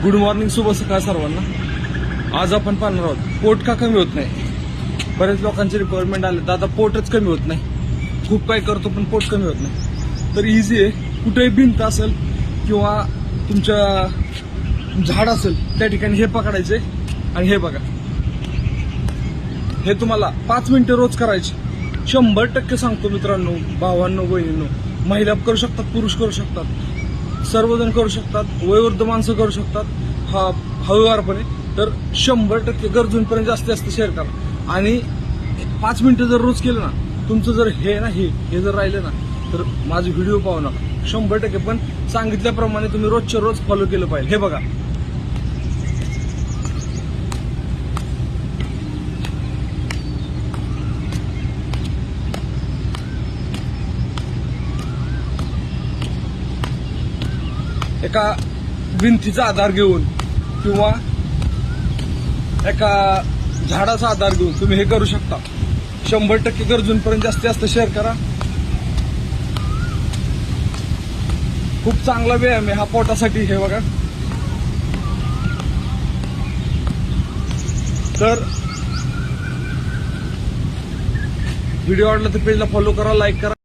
Good morning, शुभ सकाळ सर्वांना. आज आपण पाहणार आहोत पोट का कमी होत नाही. बरेच लोकांचे रिक्वायरमेंट आले, दादा पोटच कमी होत नाही, खूप काही करतो पण पोट कमी होत नाही. तर इझी आहे. कुठेही भिंत असेल किंवा तुमच्या झाड असेल त्या ठिकाणी हे पकडायचे आणि हे बघा, हे तुम्हाला 5 मिनिटं रोज करायचे. 100% सांगतो मित्रांनो, भावांनो, बहिणींनो. महिला करू शकतात, पुरुष करू शकतात, सर्वजण करू शकतात, वयोवृद्ध माणसं करू शकतात, हळूवारपणे. तर 100% गरजूंपर्यंत जास्तीत जास्त शेअर करा. आणि 5 मिनिटं जर रोज केलं ना, तुमचं जर हे जर राहिलं ना, तर माझे व्हिडिओ पाहू नका. 100%. पण सांगितल्याप्रमाणे तुम्ही रोजच्या रोज फॉलो केलं पाहिजे. हे बघा, एका भिंतीचा आधार घेऊन किंवा एका झाडाचा आधार घेऊन तुम्ही हे करू शकता. 100% गरजूंपर्यंत जास्तीत जास्त शेअर करा. खूप चांगला व्यायाम आहे हा पोटासाठी. हे बघा, तर व्हिडिओ आवडला तर पेजला फॉलो करा, लाईक करा.